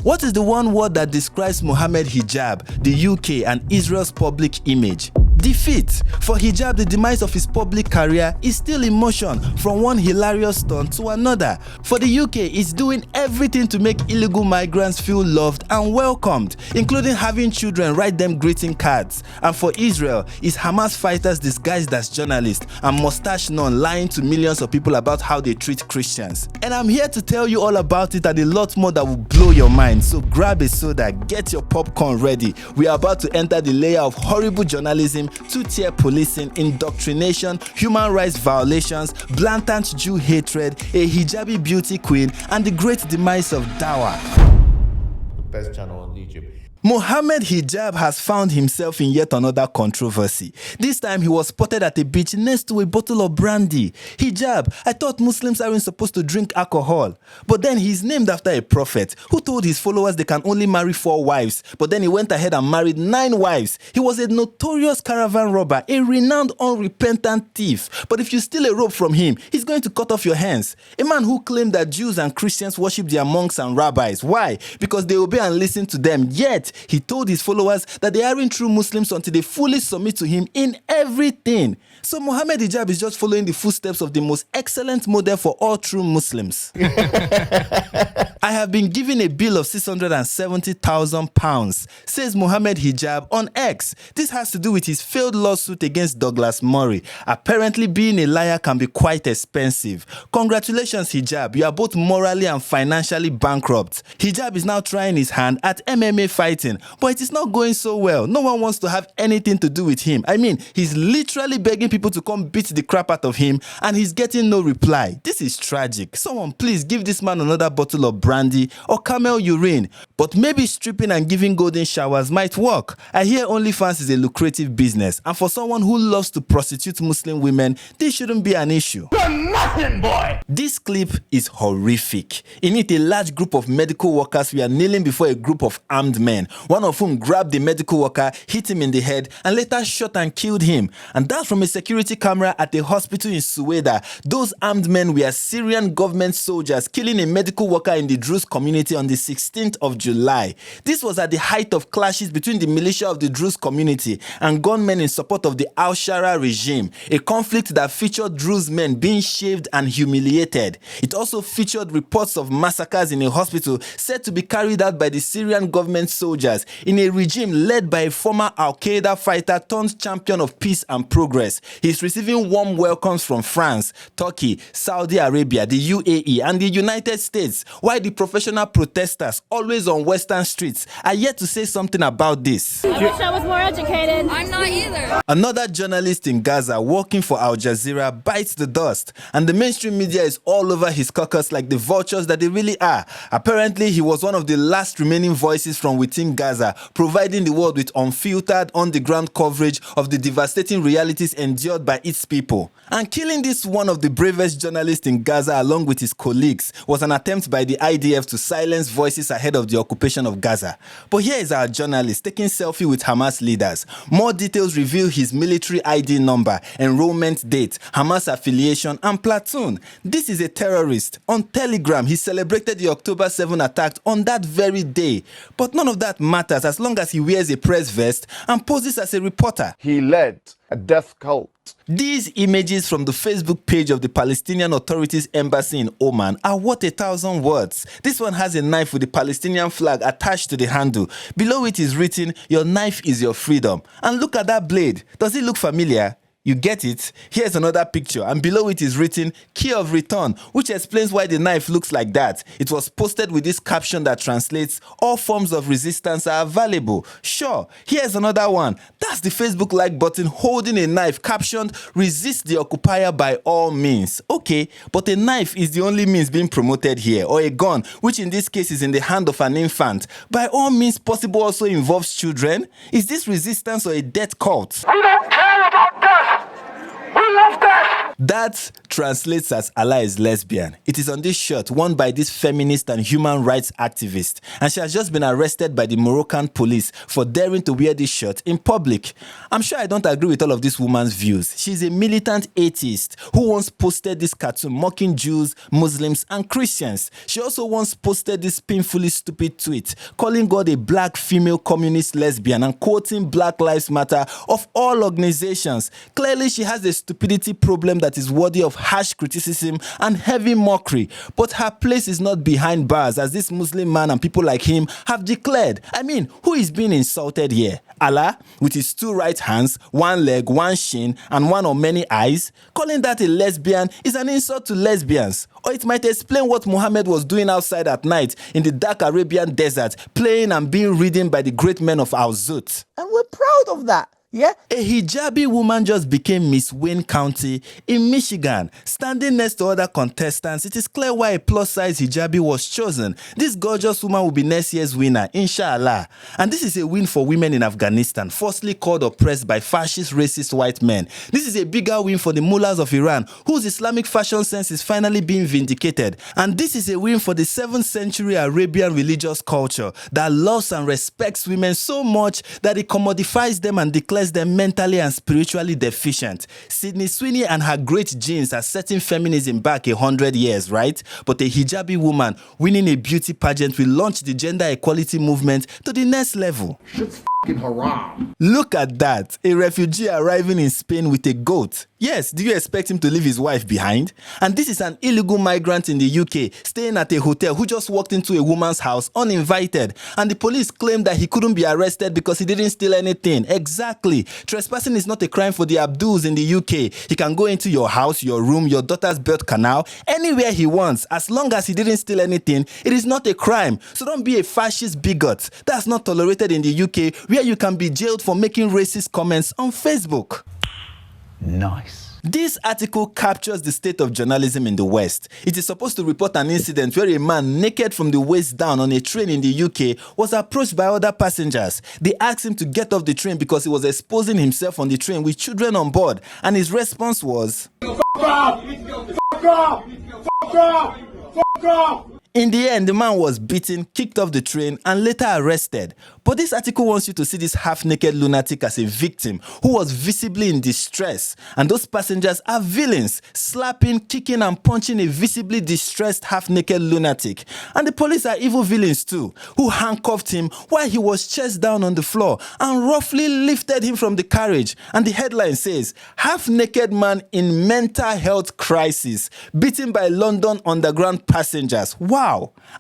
What is the one word that describes Mohammed Hijab, the UK, and Israel's public image? Defeat. For Hijab, the demise of his public career is still in motion from one hilarious stunt to another. For the UK, it's doing everything to make illegal migrants feel loved and welcomed, including having children write them greeting cards. And for Israel, it's Hamas fighters disguised as journalists and mustache none lying to millions of people about how they treat Christians. And I'm here to tell you all about it and a lot more that will blow your mind. So grab a soda, get your popcorn ready. We are about to enter the layer of horrible journalism, two-tier policing, indoctrination, human rights violations, blatant Jew hatred, a hijabi beauty queen, and the great demise of Dawa. The best channel on YouTube. Mohammed Hijab has found himself in yet another controversy. This time he was spotted at a beach next to a bottle of brandy. Hijab, I thought Muslims aren't supposed to drink alcohol. But then he's named after a prophet who told his followers they can only marry 4 wives. But then he went ahead and married 9 wives. He was a notorious caravan robber, a renowned unrepentant thief. But if you steal a rope from him, he's going to cut off your hands. A man who claimed that Jews and Christians worship their monks and rabbis. Why? Because they obey and listen to them. Yet, he told his followers that they aren't true Muslims until they fully submit to him in everything. So Mohammed Hijab is just following the footsteps of the most excellent model for all true Muslims. I have been given a bill of £670,000, says Mohammed Hijab on X. This has to do with his failed lawsuit against Douglas Murray. Apparently, being a liar can be quite expensive. Congratulations, Hijab. You are both morally and financially bankrupt. Hijab is now trying his hand at MMA fighting, but it is not going so well. No one wants to have anything to do with him. I mean, he's literally begging people to come beat the crap out of him, and he's getting no reply. This is tragic. Someone please give this man another bottle of brandy or camel urine. But maybe stripping and giving golden showers might work. I hear OnlyFans is a lucrative business, and for someone who loves to prostitute Muslim women, this shouldn't be an issue. You're nothing, boy! This clip is horrific. In it, a large group of medical workers were kneeling before a group of armed men, one of whom grabbed the medical worker, hit him in the head, and later shot and killed him. And that's from a security camera at a hospital in Sueda. Those armed men were Syrian government soldiers killing a medical worker in the Druze community on the 16th of July. This was at the height of clashes between the militia of the Druze community and gunmen in support of the Al-Shara regime, a conflict that featured Druze men being shaved and humiliated. It also featured reports of massacres in a hospital said to be carried out by the Syrian government soldiers in a regime led by a former Al-Qaeda fighter turned champion of peace and progress. He's receiving warm welcomes from France, Turkey, Saudi Arabia, the UAE, and the United States, while the professional protesters, always on Western streets, are yet to say something about this. I wish I was more educated. I'm not either. Another journalist in Gaza working for Al Jazeera bites the dust, and the mainstream media is all over his caucus like the vultures that they really are. Apparently, he was one of the last remaining voices from within Gaza, providing the world with unfiltered, on-the-ground coverage of the devastating realities endured by its people. And killing this one of the bravest journalists in Gaza along with his colleagues was an attempt by the IDF to silence voices ahead of the occupation of Gaza. But here is our journalist taking selfie with Hamas leaders. More details reveal his military ID number, enrollment date, Hamas affiliation, and platoon. This is a terrorist. On Telegram, he celebrated the October 7 attack on that very day. But none of that matters as long as he wears a press vest and poses as a reporter. He led a death cult. These images from the Facebook page of the Palestinian Authority's embassy in Oman are worth 1,000 words. This one has a knife with the Palestinian flag attached to the handle. Below it is written, "Your knife is your freedom." And look at that blade. Does it look familiar? You get it? Here's another picture, and below it is written, "Key of return," which explains why the knife looks like that. It was posted with this caption that translates, "All forms of resistance are available." Sure, here's another one. That's the Facebook like button holding a knife captioned, "Resist the occupier by all means." Okay, but a knife is the only means being promoted here, or a gun, which in this case is in the hand of an infant. By all means possible also involves children. Is this resistance or a death cult? We don't care about death. We love death. That translates as Allah is lesbian. It is on this shirt worn by this feminist and human rights activist, and she has just been arrested by the Moroccan police for daring to wear this shirt in public. I'm sure I don't agree with all of this woman's views. She's a militant atheist who once posted this cartoon mocking Jews, Muslims, and Christians. She also once posted this painfully stupid tweet calling God a black female communist lesbian and quoting Black Lives Matter of all organizations. Clearly, she has a stupidity problem that is worthy of harsh criticism and heavy mockery. But her place is not behind bars, as this Muslim man and people like him have declared. I mean, who is being insulted here? Allah, with his 2 right hands, 1 leg, 1 shin, and 1 or many eyes? Calling that a lesbian is an insult to lesbians. Or it might explain what Muhammad was doing outside at night in the dark Arabian desert, playing and being ridden by the great men of our Zut. And we're proud of that. Yeah? A hijabi woman just became Miss Wayne County in Michigan. Standing next to other contestants, it is clear why a plus-size hijabi was chosen. This gorgeous woman will be next year's winner, inshallah. And this is a win for women in Afghanistan, falsely called oppressed by fascist, racist white men. This is a bigger win for the mullahs of Iran, whose Islamic fashion sense is finally being vindicated. And this is a win for the 7th century Arabian religious culture that loves and respects women so much that it commodifies them and declares them mentally and spiritually deficient. Sydney Sweeney and her great genes are setting feminism back 100 years, right? But a hijabi woman winning a beauty pageant will launch the gender equality movement to the next level. Shit's f***ing haram. Look at that, a refugee arriving in Spain with a goat. Yes, do you expect him to leave his wife behind? And this is an illegal migrant in the UK staying at a hotel who just walked into a woman's house uninvited, and the police claimed that he couldn't be arrested because he didn't steal anything. Exactly. Trespassing is not a crime for the Abduls in the UK. He can go into your house, your room, your daughter's birth canal, anywhere he wants. As long as he didn't steal anything, it is not a crime. So don't be a fascist bigot. That's not tolerated in the UK, where you can be jailed for making racist comments on Facebook. Nice. This article captures the state of journalism in the West. It is supposed to report an incident where a man naked from the waist down on a train in the UK was approached by other passengers. They asked him to get off the train because he was exposing himself on the train with children on board, and his response was, "Fuck off! Fuck off! Fuck off! Fuck off!" In the end, the man was beaten, kicked off the train, and later arrested. But this article wants you to see this half-naked lunatic as a victim who was visibly in distress. And those passengers are villains, slapping, kicking, and punching a visibly distressed half-naked lunatic. And the police are evil villains too, who handcuffed him while he was chest down on the floor and roughly lifted him from the carriage. And the headline says, "Half-naked man in mental health crisis, beaten by London Underground passengers." Wow.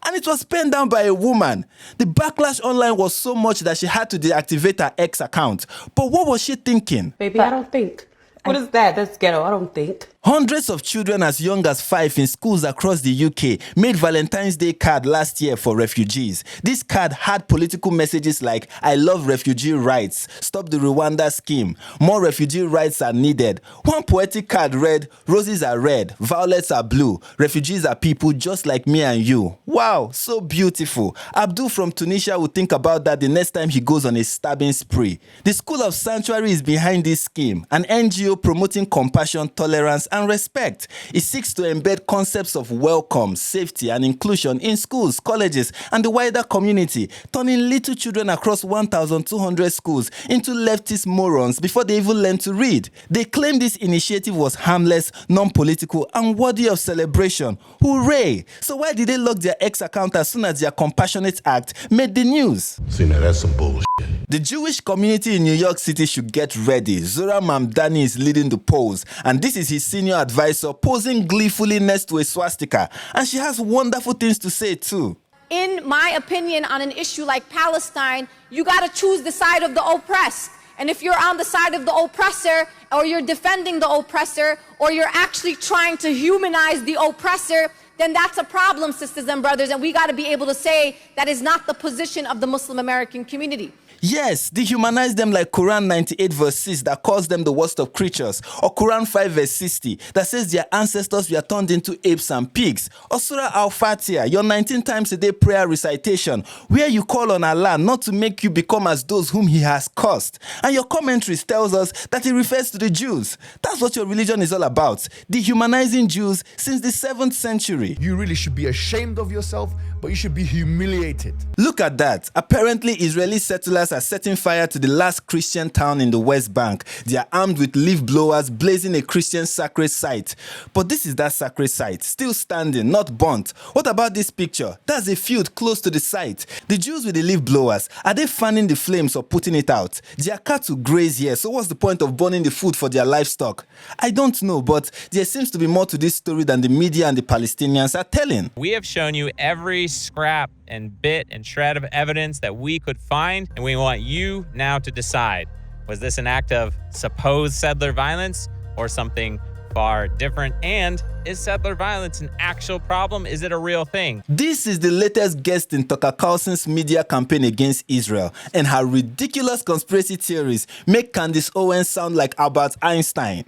And it was penned down by a woman. The backlash online was so much that she had to deactivate her ex account. But what was she thinking? Baby, I don't think. What is that? That's ghetto. I don't think. Hundreds of children as young as 5 in schools across the UK made Valentine's Day card last year for refugees. This card had political messages like, "I love refugee rights, stop the Rwanda scheme, more refugee rights are needed." One poetic card read, "Roses are red, violets are blue, refugees are people just like me and you." Wow, so beautiful. Abdul from Tunisia will think about that the next time he goes on a stabbing spree. The School of Sanctuary is behind this scheme, an NGO promoting compassion, tolerance, and respect. It seeks to embed concepts of welcome, safety, and inclusion in schools, colleges, and the wider community, turning little children across 1,200 schools into leftist morons before they even learn to read. They claim this initiative was harmless, non-political, and worthy of celebration. Hooray! So why did they lock their ex account as soon as their compassionate act made the news? See, now that's some bullshit. The Jewish community in New York City should get ready. Zora Mamdani is leading the polls, and this is his senior advisor posing gleefully next to a swastika. And she has wonderful things to say too. In my opinion, on an issue like Palestine, you got to choose the side of the oppressed. And if you're on the side of the oppressor, or you're defending the oppressor, or you're actually trying to humanize the oppressor, then that's a problem, sisters and brothers, and we got to be able to say that is not the position of the Muslim American community. Yes, dehumanize them like Quran 98 verse 6 that calls them the worst of creatures, or Quran 5 verse 60 that says their ancestors were turned into apes and pigs, or Surah Al-Fatiha, your 19 times a day prayer recitation, where you call on Allah not to make you become as those whom He has cursed. And your commentaries tells us that He refers to the Jews. That's what your religion is all about, dehumanizing Jews since the 7th century. You really should be ashamed of yourself, but you should be humiliated. Look at that. Apparently, Israeli settlers are setting fire to the last Christian town in the West Bank. They are armed with leaf blowers, blazing a Christian sacred site. But this is that sacred site, still standing, not burnt. What about this picture? That's a field close to the site. The Jews with the leaf blowers, are they fanning the flames or putting it out? Their cattle graze here, so what's the point of burning the food for their livestock? I don't know, but there seems to be more to this story than the media and the Palestinians are telling. We have shown you every scrap and bit and shred of evidence that we could find, and we want you now to decide. Was this an act of supposed settler violence or something far different? And is settler violence an actual problem? Is it a real thing? This is the latest guest in Tucker Carlson's media campaign against Israel, and her ridiculous conspiracy theories make Candace Owens sound like Albert Einstein.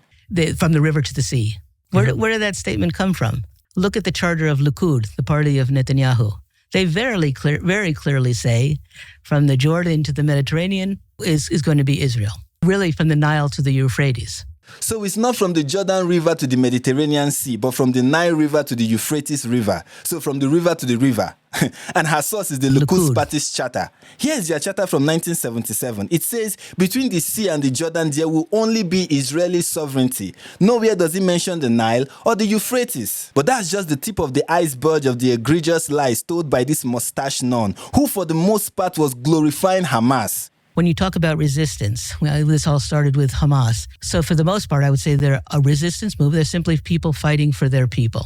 From the river to the sea. Where did that statement come from? Look at the charter of Likud, the party of Netanyahu. They very clearly say from the Jordan to the Mediterranean is going to be Israel. Really from the Nile to the Euphrates. So it's not from the Jordan River to the Mediterranean Sea, but from the Nile River to the Euphrates River. So from the river to the river. And her source is the Likud Party's charter. Here's their charter from 1977. It says, between the sea and the Jordan, there will only be Israeli sovereignty. Nowhere does it mention the Nile or the Euphrates. But that's just the tip of the iceberg of the egregious lies told by this mustache nun, who for the most part was glorifying Hamas. When you talk about resistance, this all started with Hamas. So for the most part, I would say they're a resistance move. They're simply people fighting for their people.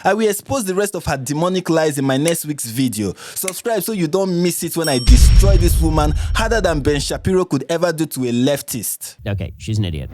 I will expose the rest of her demonic lies in my next week's video. Subscribe so you don't miss it when I destroy this woman harder than Ben Shapiro could ever do to a leftist. Okay, she's an idiot.